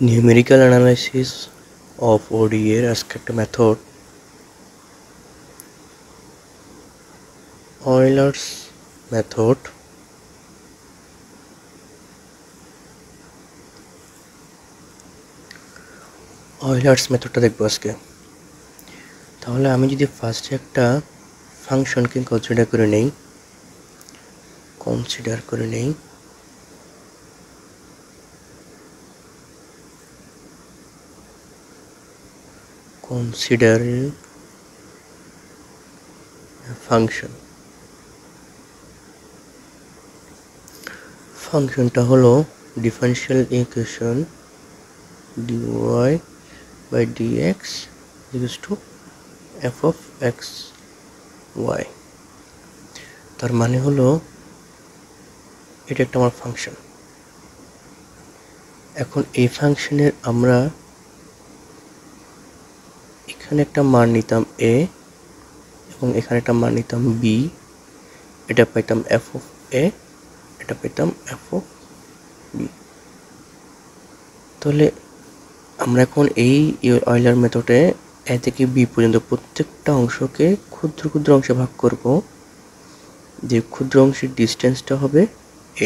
Numerical analysis of ODE এর আজকে একটা মেথড Euler's মেথড। Euler's মেথডটা দেখবো আজকে। তাহলে আমি যদি ফার্স্টে একটা ফাংশনকে কনসিডার করে নেই, considering a ফাংশনটা হলো differential equation dy by dx equals to f of x y। তার মানে হলো এটা একটা আমার ফাংশন। এখন এই ফাংশনের আমরা এখানে একটা মান নিতাম a এবং এখানে একটা মান নিতাম b, এটা পাইতাম f of a, এটা পেতাম f of b। তাহলে আমরা এখন এই অয়েলার মেথডে a থেকে b পর্যন্ত প্রত্যেকটা অংশকে ক্ষুদ্র ক্ষুদ্র অংশে ভাগ করব, যে ক্ষুদ্র অংশের ডিস্টেন্সটা হবে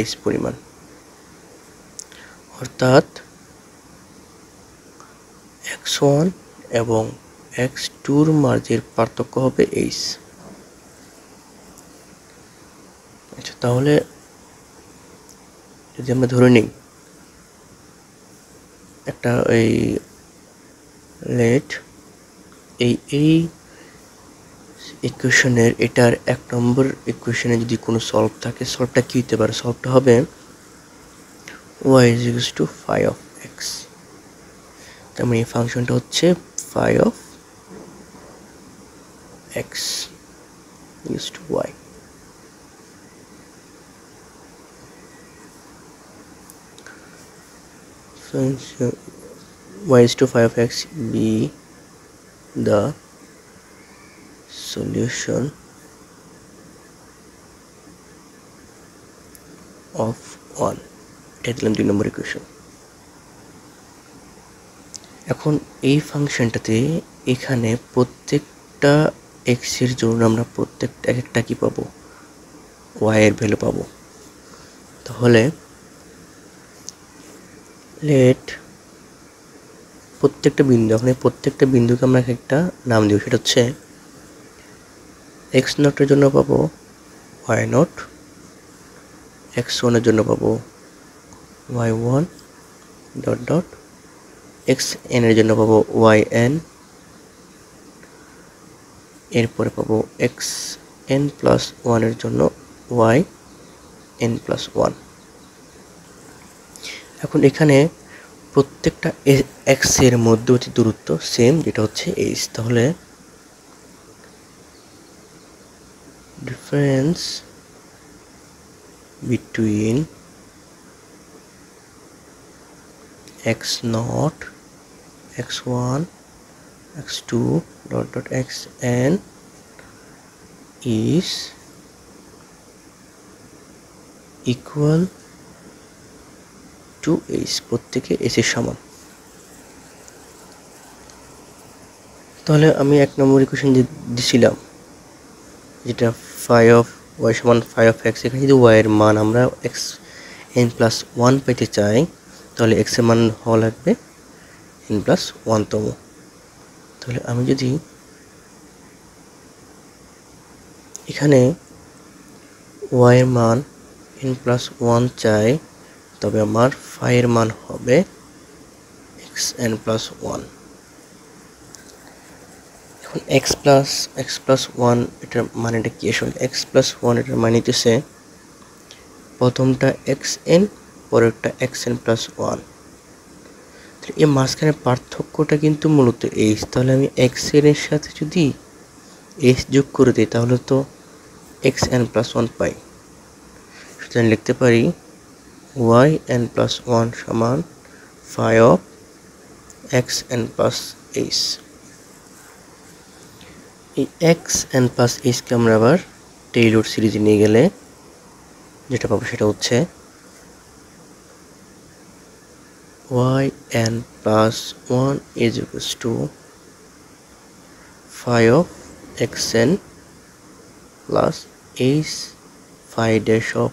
h পরিমাণ, অর্থাৎ x1 এবং x2-র মাঝের পার্থক্য হবে h। আচ্ছা, তাহলে যদি আমরা ধরে নিই একটা এই ইকুয়েশনের এটার এক নম্বর ইকুয়েশনে যদি কোনো সলভ থাকে, সলভটা কি হতে পারে? সলভটা হবে y is equals to phi of x। তার মানে এই ফাংশনটা হচ্ছে phi of x equals to y। y is to phi of x be the solution of 1। এটা দিলাম 2 নম্বর ইকুয়েশন। এখন এই ফাংশনটাতে এখানে প্রত্যেকটা x এর জন্য আমরা প্রত্যেকটা একটা কি পাবো? y এর ভ্যালু পাবো। তাহলে প্রত্যেকটা বিন্দু, এখন এই প্রত্যেকটা বিন্দুকে আমরা একটা নাম দিব, সেটা হচ্ছে x0 এর জন্য পাবো y0, x1 এর জন্য পাবো y1 ডট ডট, xn এর জন্য পাবো yn, এরপরে পাবো xn প্লাস 1 এর জন্য yn প্লাস 1। এখন এখানে প্রত্যেকটা x এর মধ্যবর্তী দূরত্ব সেম, যেটা হচ্ছে h। তাহলে difference between x0, x1, x2 dot dot xn is equal to h। প্রত্যেকে h এর সমান। তাহলে আমি এক নম্বর ইকুয়েশন দিছিলাম যেটা phi of y সমান phi of x। এখানে যদি y এর মান আমরা xn প্লাস 1 পেতে চাই, তাহলে x এর মান হওয়া লাগবে n প্লাস 1 তম। তাহলে আমি যদি এখানে y এর মান n প্লাস 1 চাই, তবে আমার phi এর মান হবে xn প্লাস 1। এখন x প্লাস 1 এটার মানেটা কি? আসলে x প্লাস 1 এটার মানে হচ্ছে প্রথমটা xn, পরেরটা xn প্লাস 1। এই মাঝখানে পার্থক্যটা কিন্তু মূলত h। তাহলে আমি xn এর সাথে যদি h যোগ করে দিই, তাহলে তো xn প্লাস 1 পাই। সুতরাং লিখতে পারি yn প্লাস 1 সমান phi of xn plus h। এই xn প্লাস h কে আমরা আবার টেইলর সিরিজে নিয়ে গেলে যেটা পাবো সেটা হচ্ছে yn plus 1 is equals to phi of xn plus h phi dash of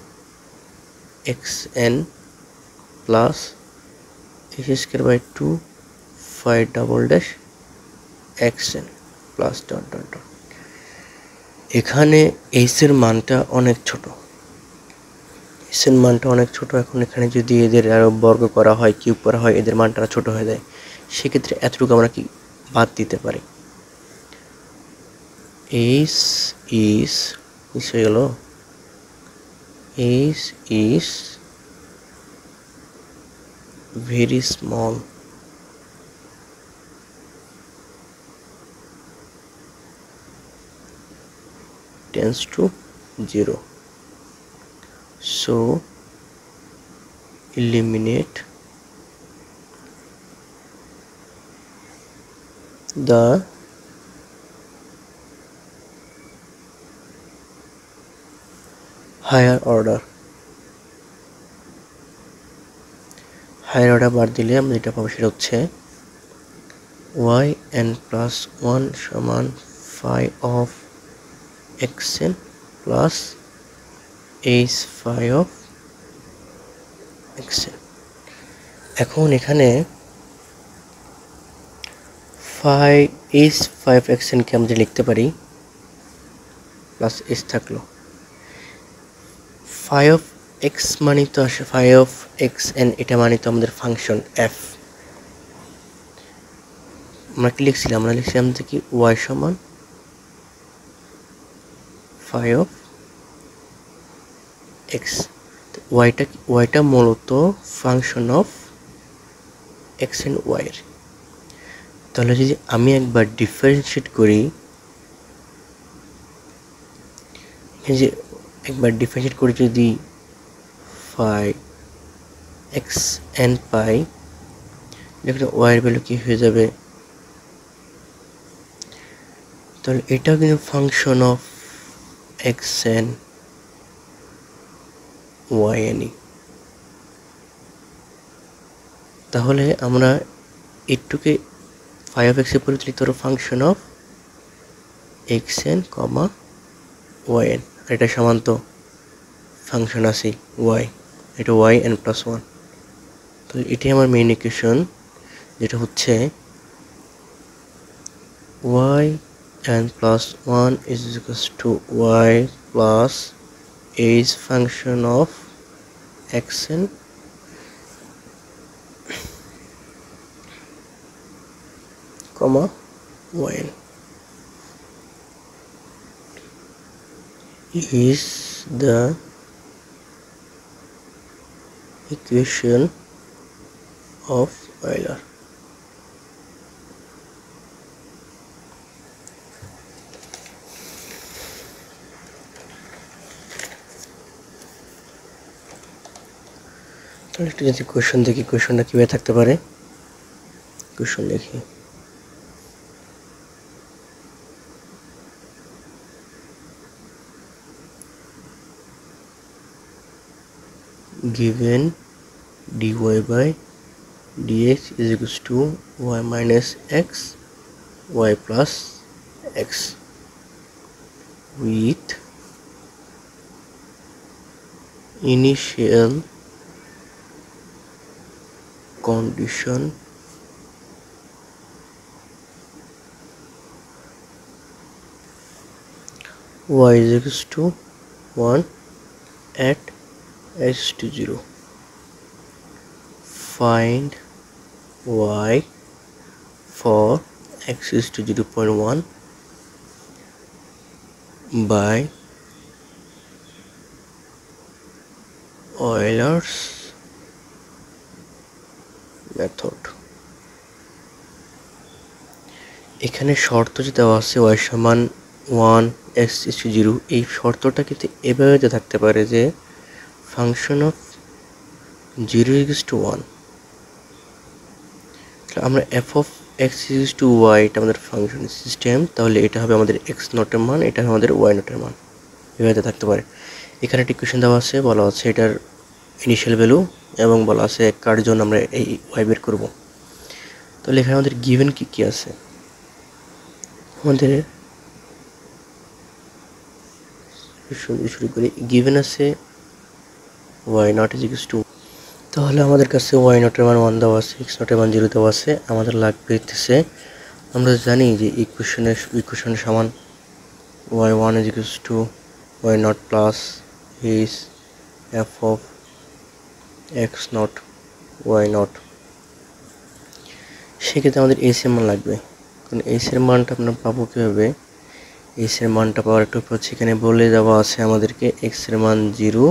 xn plus h square by 2 phi double dash xn plus dot dot dot। এখানে h এর মানটা অনেক ছোট, h এর মানটা অনেক ছোট। এখন এখানে যদি এদের আরো বর্গ করা হয়, কিউব করা হয়, এদের মানটা ছোট হয়ে যায়। সেক্ষেত্রে এতটুকু আমরা কি বাদ দিতে পারি। h is হয়ে গেল h is very small tends to 0, so eliminate the higher order বাদ দিলে আমরা যেটা পাবো সেটা হচ্ছে yn plus 1 সমান phi of xn plus h phi of xn। এখন এখানে phi h phi of xn কে আমরা লিখতে পারি প্লাস h থাকলো, phi of x মানে তো আসে phi of xn, এটা মানে তো আমাদের ফাংশন f। আমরা কি লিখছিলাম, আমরা লিখছিলাম যে কি y সমান phi of x, yটা মূলত function of x and y এর। তাহলে যদি আমি একবার ডিফারেন্সিয়েট করি, যে একবার ডিফারেন্সিয়েট করে যদি phi xn পাই, দেখলে y এর ভ্যালু কি হয়ে যাবে, তাহলে এটাও কিন্তু ফাংশন অফ xn yn। তাহলে আমরা এটুকে phi of x এর পরিবর্তে লিখতে পারবো ফাংশন অফ xn, yn। এটা সমান তো ফাংশন আছে y, এটা yn plus 1। তাহলে এটাই আমার মেইন ইকুয়েশন, যেটা হচ্ছে yn plus 1 is equals to y plus h function of xn yn is the equation of Euler। তাহলে একটু যদি কোয়েশ্চন দেখি, কোয়েশ্চনটা কিভাবে থাকতে পারে। কোয়েশ্চন দেখি, given dy by dx is equals to y minus x y plus x with initial condition y is equals to 1 at x to 0, find y for x is to 0.1 by Euler's method। এখানে শর্ত যে দেওয়া আছে y সমান 1 x is to 0, এই শর্তটা কিন্তু এভাবে থাকতে পারে যে ফাংশন অফ 0 is to 1। আমরা f of x is to y, এটা আমাদের ফাংশন সিস্টেম, তাহলে এটা হবে আমাদের x নটের মান, এটা হবে আমাদের y নটের মান, এভাবে থাকতে পারে। এখানে একটা ইকুয়েশন দেওয়া আছে, বলা আছে এটার ইনিশিয়াল ভ্যালু এবং বলা আছে কার জন্য আমরা এই ওয়াই বের করব। তাহলে এখানে আমাদের গিভেন কি কি আছে, আমাদের শুরু করি। গিভেন আছে Y not is equals to, তাহলে আমাদের কাছে ওয়াই নটের মান 1 দেওয়া আছে, এক্স নটের মান 0 দেওয়া আছে। আমাদের লাগবে হচ্ছে, আমরা জানি যে ইকুয়েশনের সমান y1 is equals to y naught plus is f of x naught y naught। সেক্ষেত্রে আমাদের এস এর মান লাগবে, কারণ এস এর মানটা আমরা পাবো কীভাবে? এস এর মানটা পাওয়ার একটা হচ্ছে এখানে বলে দেওয়া আছে আমাদেরকে এক্স এর মান 0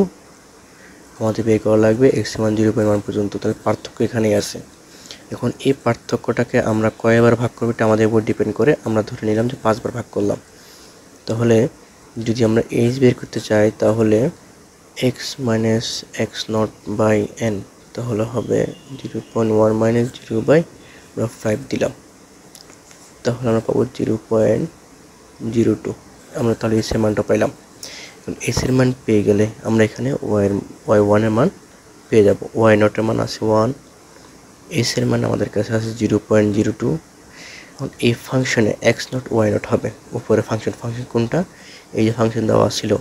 আমাদের বের করা লাগবে, এক্স এর মান 0.1 পর্যন্ত। তাহলে পার্থক্য এখানেই আছে। এখন এই পার্থক্যটাকে আমরা কয়বার ভাগ করবো এটা আমাদের উপর ডিপেন্ড করে। আমরা ধরে নিলাম যে 5 বার ভাগ করলাম। তাহলে যদি আমরা এইচ বের করতে চাই তাহলে X minus X not by N, তাহলে হবে 0.1 মাইনাস 0/5 দিলাম, তাহলে আমরা পাবো 0.02। আমরা তাহলে এস এর মানটা পাইলাম। এস এর মান পেয়ে গেলে আমরা এখানে y1 এর মান পেয়ে যাব। ওয়াই নটের মান আছে 1, এস এর মান আমাদের কাছে আছে 0.02। এখন এই ফাংশনে এক্স নট ওয়াই নট হবে উপরে ফাংশন কোনটা? এই যে ফাংশন দেওয়া ছিল,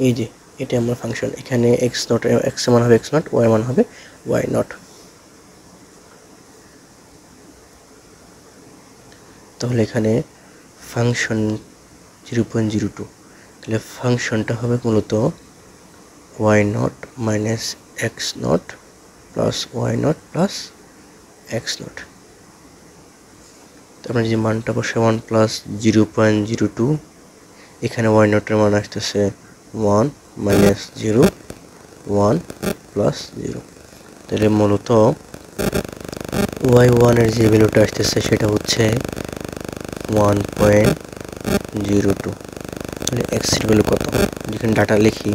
এই যে এটা আমার ফাংশন। এখানে এক্স নট এক্স মান হবে এক্স নট, ওয়াই মান হবে ওয়াই নট। তাহলে এখানে ফাংশন 0.02, তাহলে ফাংশনটা হবে মূলত Y not minus X not plus Y not plus X not. তারপরে যে মানটা বসে 1 প্লাস 0.02, এখানে ওয়াই নটের মান আসতেছে 1 মাইনাস 0 1 প্লাস 0। তাহলে মূলত y1 এর যে ভ্যালুটা আসতেছে সেটা হচ্ছে 1.02। তাহলে x এর ভ্যালু কত? যেখানে ডাটা লিখি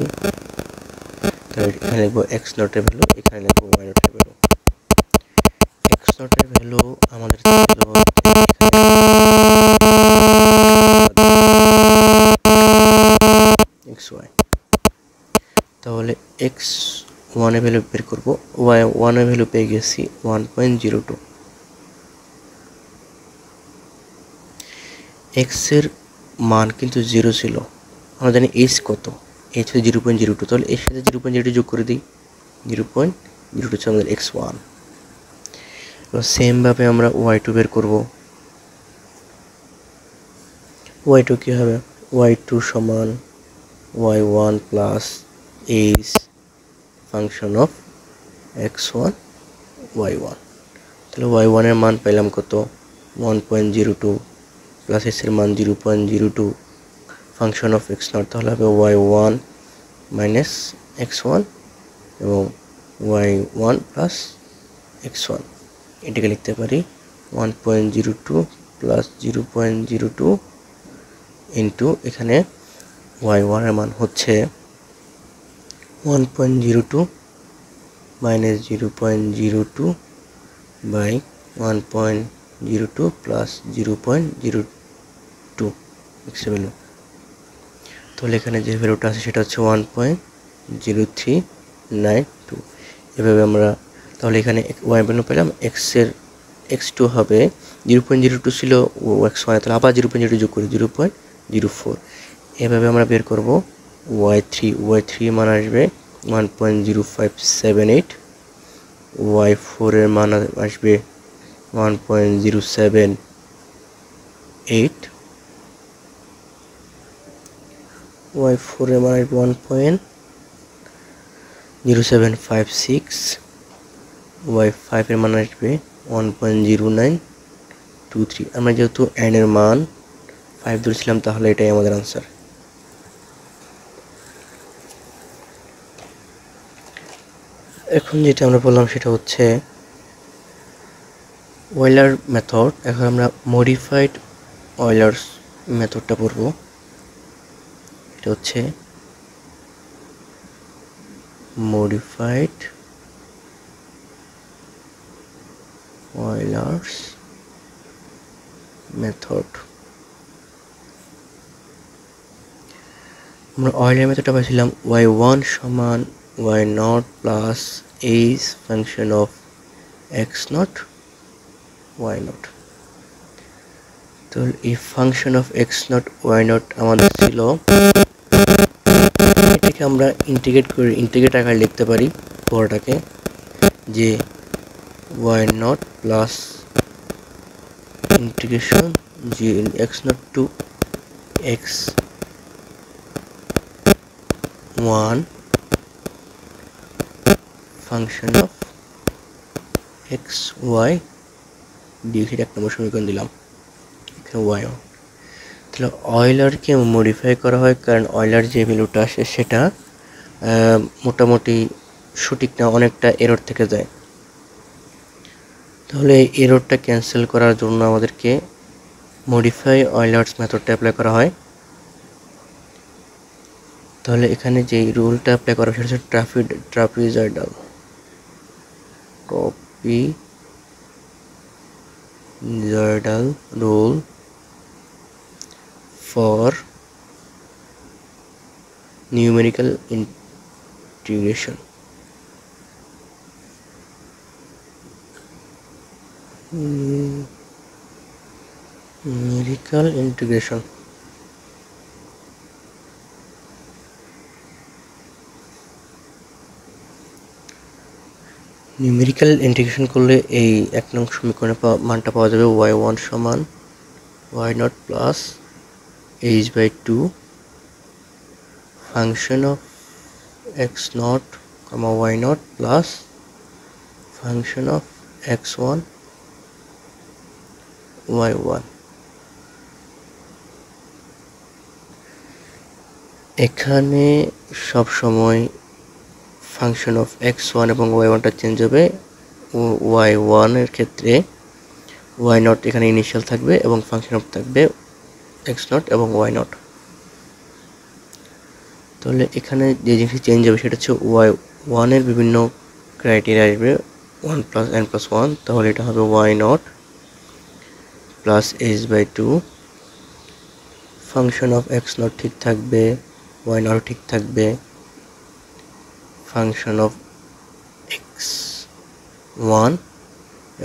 তাহলে এখানে লিখবো এক্স নটের ভ্যালু, এখানে লিখবো ওয়াই নটের ভ্যালু। এক্স নটের ভ্যালু আমাদের ছিল xy, তাহলে এক্স ওয়ানের ভ্যালু বের করবো। ওয়াই ওয়ানের ভ্যালু পেয়ে গেছি 1.02। এক্স এর মান কিন্তু 0 ছিল, আমরা জানি এইচ কত, এইচ হচ্ছে 0.02। তাহলে এর সাথে 0.02 যোগ করে দিই, 0.02 হচ্ছে আমাদের x1। এবার সেমভাবে আমরা y2 বের করবো। y2 কী হবে? y2 সমান y1 plus H function of x1 y1। তাহলে y1 এর মান পেলাম কত? 1.02 প্লাস এস এর মান 0.02 ফাংশন অফ x নট, তাহলে হবে y1 মাইনাস x1 এবং y1 প্লাস x1। এটাকে লিখতে পারি 1.02 প্লাস 0.02 ইন্টু এখানে y1 এর মান হচ্ছে 1.02 minus 0.02 by 1.02 plus 0.02 X value. তাহলে এখানে যে ভ্যালুটা আছে সেটা হচ্ছে 1.0392। এভাবে আমরা তাহলে এখানে ওয়াই ভ্যালু পেলাম। x2 হবে 0.02 ছিল x1, তাহলে আবার 0.02 যোগ করি 0.04। এভাবে আমরা বের করব y3 মান আসবে 1.0578, y4 এর মান আসবে 1.078, y4 এর মান আসবে 1.0756, y5 এর মান আসবে 1.0923। আমরা যেহেতু n এর মান 5 ধরেছিলাম তাহলে এটাই আমাদের আনসার। এখন যেটা আমরা বললাম সেটা হচ্ছে ওয়েলার মেথড। এখন আমরা মডিফাইড ওয়েলার্স মেথডটা পড়ব। এটা হচ্ছে মডিফাইড ওয়েলার্স মেথড। আমরা অয়েলার মেথডটা পাইছিলাম y1 সমান y0 plus H function of x0 y0। তো এই ফাংশন অফ x0 y0 আমাদের ছিল, এটাকে আমরা ইন্টিগ্রেট আকারে লিখতে পারি পুরোটাকে, যে y0 plus integration G x0 to x1 function of xy dx, এক নম্বর সমীকরণ দিলাম এখানে y। তাহলে অয়েলারকে মডিফাই করা হয়, কারণ অয়েলার যে ভ্যালুটা আসে সেটা মোটামুটি সঠিক না, অনেকটা এরর থেকে যায়। তাহলে এই এররটা ক্যান্সেল করার জন্য আমাদেরকে মডিফাই অয়েলার্স মেথডটা অ্যাপ্লাই করা হয়। তাহলে এখানে যে রুলটা অ্যাপ্লাই করা সেটা হচ্ছে trapezoidal rule for numerical integration. Numerical integration করলে এই এক নং সমীকরণে মানটা পাওয়া যাবে y1 সমান y0 plus h/2 function of x0, y0 plus function of x1 y1। এখানে সব সময় ফাংশন অফ x1 এবং y1টা চেঞ্জ হবে। y1 এর ক্ষেত্রে y0 এখানে ইনিশিয়াল থাকবে এবং ফাংশন অফ থাকবে x0 এবং y0। তাহলে এখানে যে জিনিসটি চেঞ্জ হবে সেটা হচ্ছে y1 এর বিভিন্ন ক্রাইটেরিয়া আসবে 1 প্লাস n প্লাস 1, তাহলে এটা হবে y0 plus h/2 function of x0 ঠিক থাকবে, y0 ঠিক থাকবে, ফাংশন অফ x1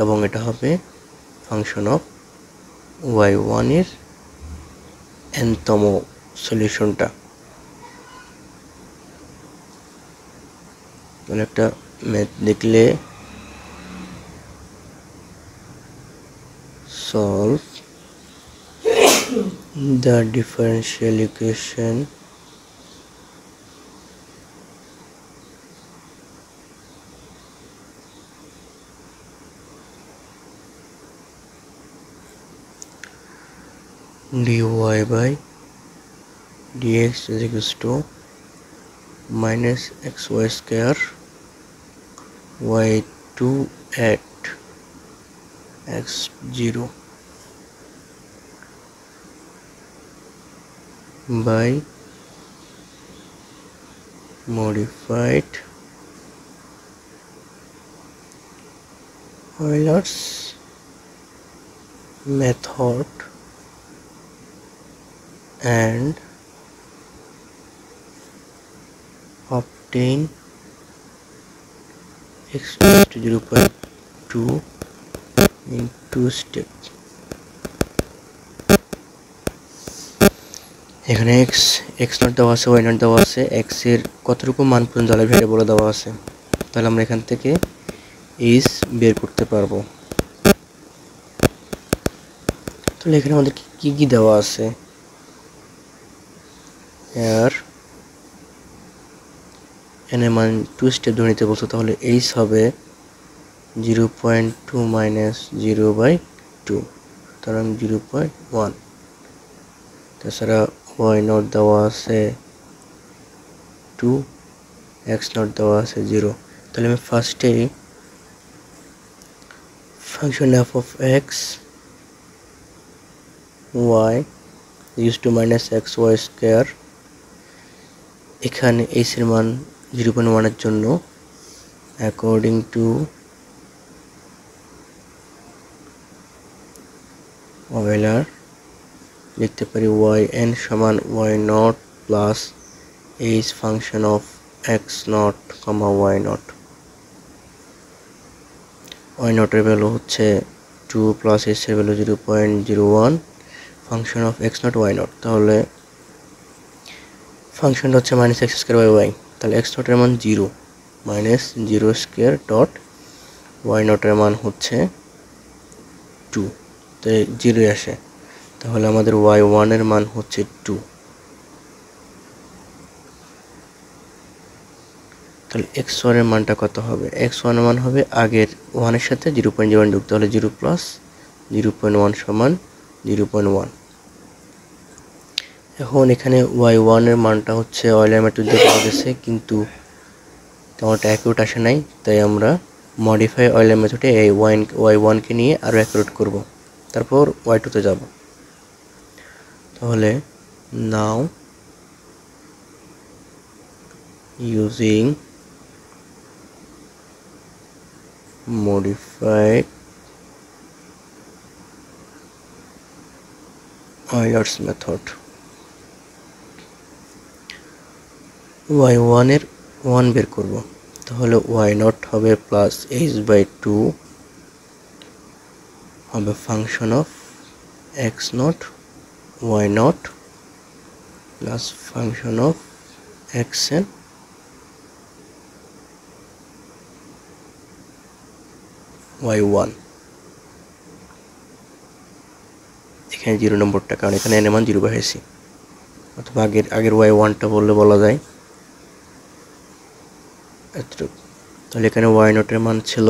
এবং এটা হবে ফাংশন অফ y1 এর nতম সলিউশনটা। তাহলে একটা ম্যাথ দেখলে solve the differential equation dy by dx is equals to minus xy square y2 at x0 by modified Euler's method and obtain x equals to 0.2 in 2 steps। এখানে x0 দেওয়া আছে, y0 দেওয়া আছে, x এর কতটুকু মান পর্যন্ত যাবে সেটা বলে দেওয়া আছে। তাহলে আমরা এখান থেকে h বের করতে পারবো। তাহলে এখানে আমাদের কি কি দেওয়া আছে, এর n এর মান 2 স্টেপ ধরে নিতে বলছো, তাহলে h হবে 0.2 মাইনাস 0/2, সুতরাং 0.1। তাছাড়া y0 দেওয়া আছে 2, x0 দেওয়া আছে 0। তাহলে আমি ফার্স্টে function f of x y is two minus xy square, এখানে h এর মান 0.1 এর জন্য অ্যাকর্ডিং টু অয়েলার লিখতে পারি yn সমান y0 plus is function of x naught comma y naught. y naught এর ভ্যালু হচ্ছে 2 প্লাস s এর value 0.01 function of x naught y naught। তাহলে ফাংশনটা হচ্ছে minus X square by Y, তাহলে x naught এর মান 0 minus 0 square dot y naught এর মান হচ্ছে 2, তো 0 আসে, তাহলে আমাদের y1 এর মান হচ্ছে 2। তাহলে x1 এর মানটা কত হবে? x1 এর মান হবে আগের 1 এর সাথে 0.01 যোগ, তাহলে 0 প্লাস 0.1 সমান 0.1। এখন এখানে y1 এর মানটা হচ্ছে অয়েলার মেথড দিয়ে পাওয়া গেছে, কিন্তু তেমনটা অ্যাকুরেট আসে নাই, তাই আমরা মডিফাই অয়েলার মেথডে এই y1 কে নিয়ে আরও অ্যাকুরেট করব, তারপর y2 তে যাব। তাহলে নাও using modified Euler's method, y1 এর 1 বের করব, তাহলে y0 হবে প্লাস h/2 হবে function of x0 y0 plus function of xn y1। এখানে 0 নম্বরটা, কারণ এখানে n এর মান 0 বসাইছি, অথবা আগের y1টা বললে বলা যায় এতটুকু। তাহলে এখানে y0 এর মান ছিল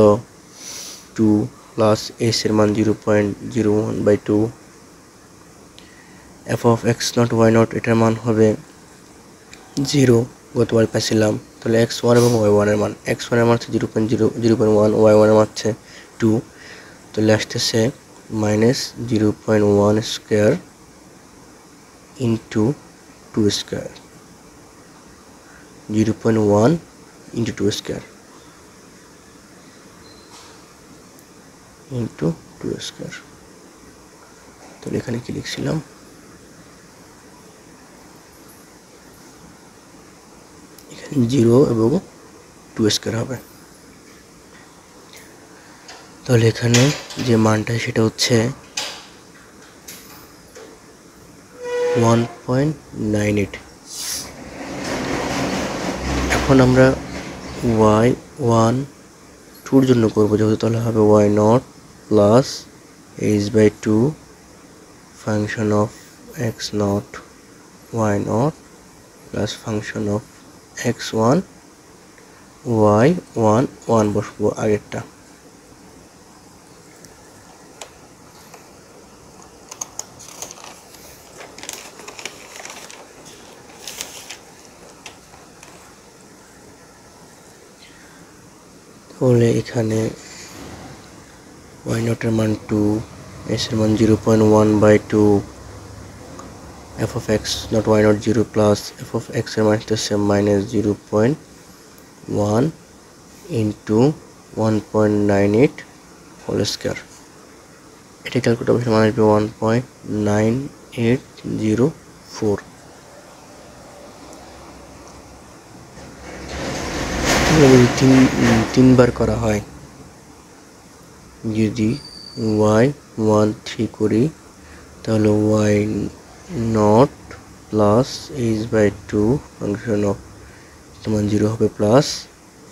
2 প্লাস s এর মান 0.01/2, f of x0 y0 এটার মান হবে 0, গতবার পাইছিলাম। তাহলে x1 এবং y1 এর মান, x1 এর মান হচ্ছে 0.1, y1 এর মান হচ্ছে 2, তাহলে আসতেছে minus 0.1 square into 2 square, 0.1 into 2 square into 2 square. তাহলে এখানে কি লিখছিলাম? এখানে 0 এবং 2 স্কোয়ার হবে। তাহলে এখানে যে মানটা সেটা হচ্ছে 1.98। এখন আমরা y1 2 জন্য করবো যেহেতু, তাহলে হবে y0 plus h/2 function of x0 y0 plus function of x1 y1 1 বসবো আগেরটা। তাহলে এখানে y0 এর মান 2, s এর মান 0.1/2, f of x not y0 0 plus f of x এর মান হচ্ছে মাইনাস 0.1 ইন্টু 1.98 হোল স্কোয়ার। এটা ক্যালকুলেটর মান আসবে 1.9804। যদি তিনবার করা হয়, যদি y13 করি তাহলে y0 plus h/2 function of সমান 0 হবে প্লাস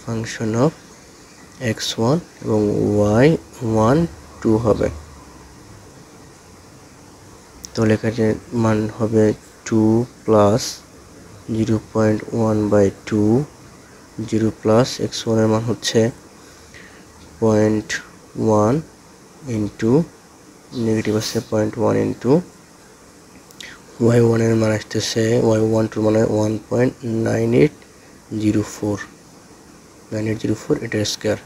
ফাংশন অফ x1 এবং y1 2 হবে। তাহলে এখানে মান হবে 2 প্লাস 0.1/2, 0 প্লাস x1 এর মান হচ্ছে 0.1 ইন্টু নেগেটিভ আছে 0.1 ইন্টু y1 এর মান আসতেছে y1 2 মানে 1.9804 এটার স্কোয়ার।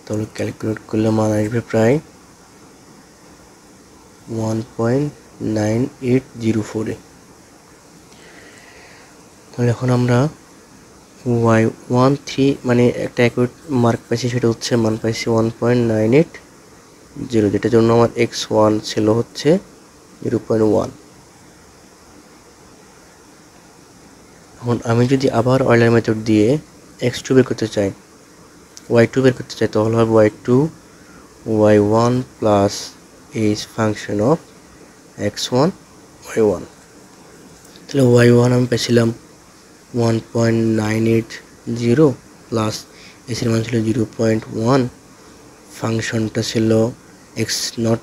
তাহলে ক্যালকুলেট করলে মান আসবে প্রায় 1.9804। তাহলে এখন আমরা y13 মানে একটা অ্যাকুরেট মার্ক পাইছি, সেটা হচ্ছে মান পাইছি 1.98, যেটার জন্য আমার x1 ছিল হচ্ছে 0.1। এখন আমি যদি আবার অয়েলার মেথড দিয়ে x2 বের করতে চাই, y2 বের করতে চাই, তাহলে হবে y2 y1 plus is function of x1 y1। তাহলে y1 আমি পেয়েছিলাম 1.980 প্লাস এস এর মান ছিল 0.1, ফাংশনটা ছিল x1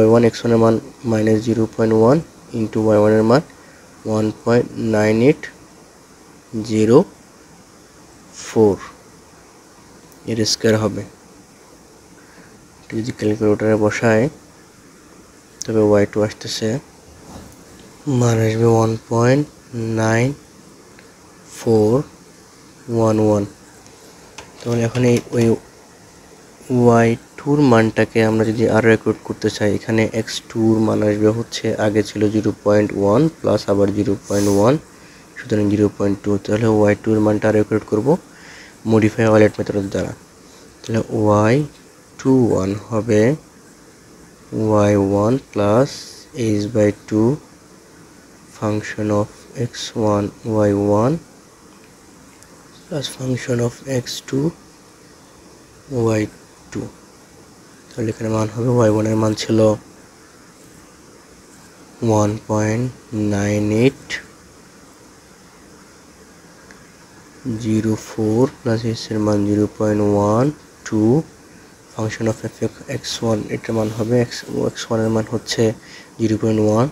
y1, x1 এর মান -0.1 ইন্টু y1 এর মান 1.9804 এর স্কয়ার হবে। যদি ক্যালকুলেটরে বসায় তবে y2 আসতেছে মান আসবে 1.9411। তাহলে এখন ওই y2 মানটাকে আমরা যদি আরো রেকর্ড করতে চাই, এখানে x2 মান আসবে হচ্ছে আগে ছিল 0.1 প্লাস আবার 0.1, সুতরাং 0.2। তাহলে y2 এর মানটা আরো রেকর্ড করব মডিফাই ওয়ালেট মেথডের দ্বারা। তাহলে y21 হবে y1 plus h/2 function of x1 y1 plus function of x2 y2। তাহলে এখানে মান হবে y1 এর মান ছিল 1.9804 প্লাস s এর মান 0.12 ফাংশন অফ x1 এটার মান হবে x1 এর মান হচ্ছে 0.1,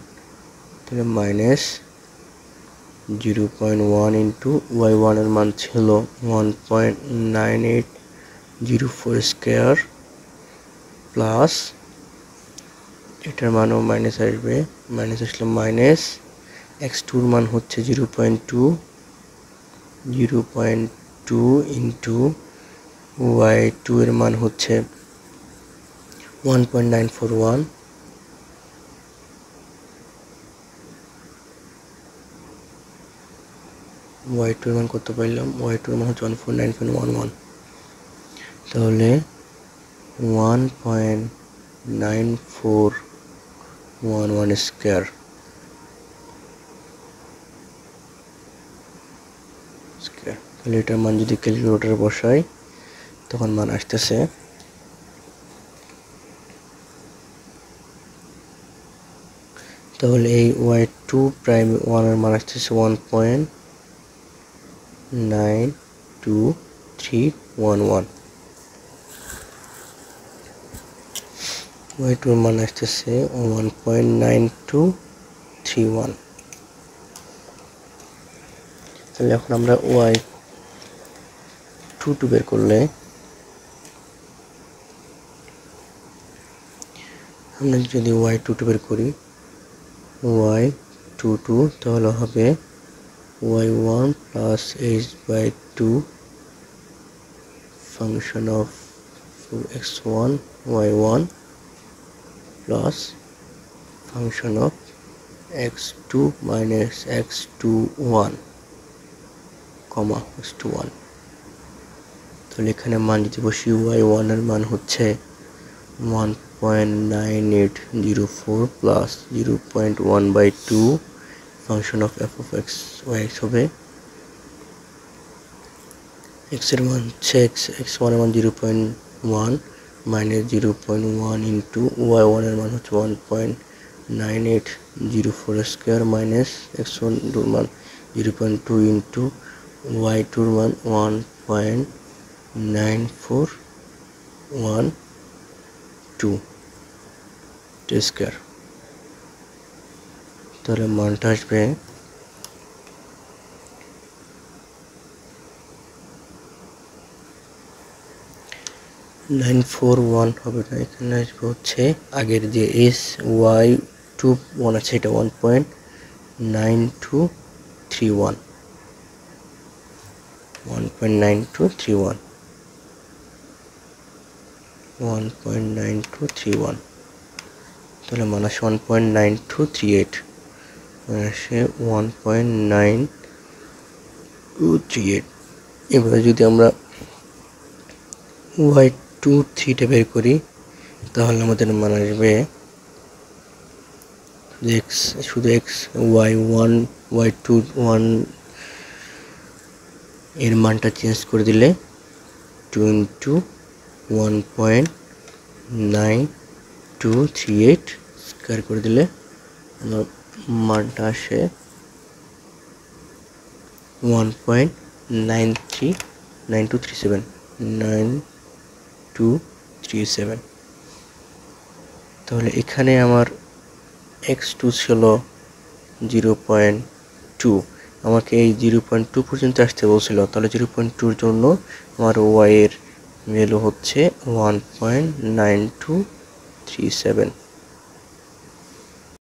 তাহলে মাইনাস 0.1 ইন্টু y1 এর মান ছিল 1.9804 স্কয়ার প্লাস এটার মানও মাইনাস আসবে, মাইনাস আসলে মাইনাস x2 এর মান হচ্ছে 0.2 ইন্টু y2 এর মান হচ্ছে 1.941, y2 এর মান কত পাইলাম, y2 এর মান হচ্ছে 149.11। তাহলে 1.9411 স্কয়ার তাহলে এটার মান যদি ক্যালকুলেটরে বসাই তখন মান আসতেছে তাহলে এই y2 প্রাইম 1 এর মান আসতেছে 1.92311, y2 এর মান আসতেছে 1.9231। তাহলে এখন আমরা y22 বের করলে আমরা যদি y22 বের করি y22 তাহলে হবে y1 plus h/2 function of x1 y1 plus function of x2 minus x21 comma x21। তাহলে এখানে মান যদি বসি y1 এর মান হচ্ছে 1.9804 plus 0.1/2 function of f of x y x হবে x এর মান হচ্ছে x1 এর মান 0.1 মাইনাস 0.1 ইন্টু y1 এর মান হচ্ছে 1.9804 স্কয়ার মাইনাস x1 এর মান 0.2 ইন্টু y2 এর মান 1.9412 স্কয়ার। তাহলে মানটা আসবে 941 হবে না, এখানে আসবে হচ্ছে আগের যে y21 আছে এটা 1.9231 তাহলে মান আসে 1.9238 মানে আসে 1.9238। এবারে যদি আমরা y23 বের করি তাহলে আমাদের মান আসবে x শুধু x y1 y2 1 এর মানটা চেঞ্জ করে দিলে 2 ইন্টু 1.9238 স্কয়ার করে দিলে মানটা আসে 1.9237 তাহলে এখানে আমার x2 ছিল 0.2, আমাকে এই 0.2 পর্যন্ত আসতে বলছিল, তাহলে 0.2 এর জন্য আমার y এর ভ্যালু হচ্ছে 1.9237।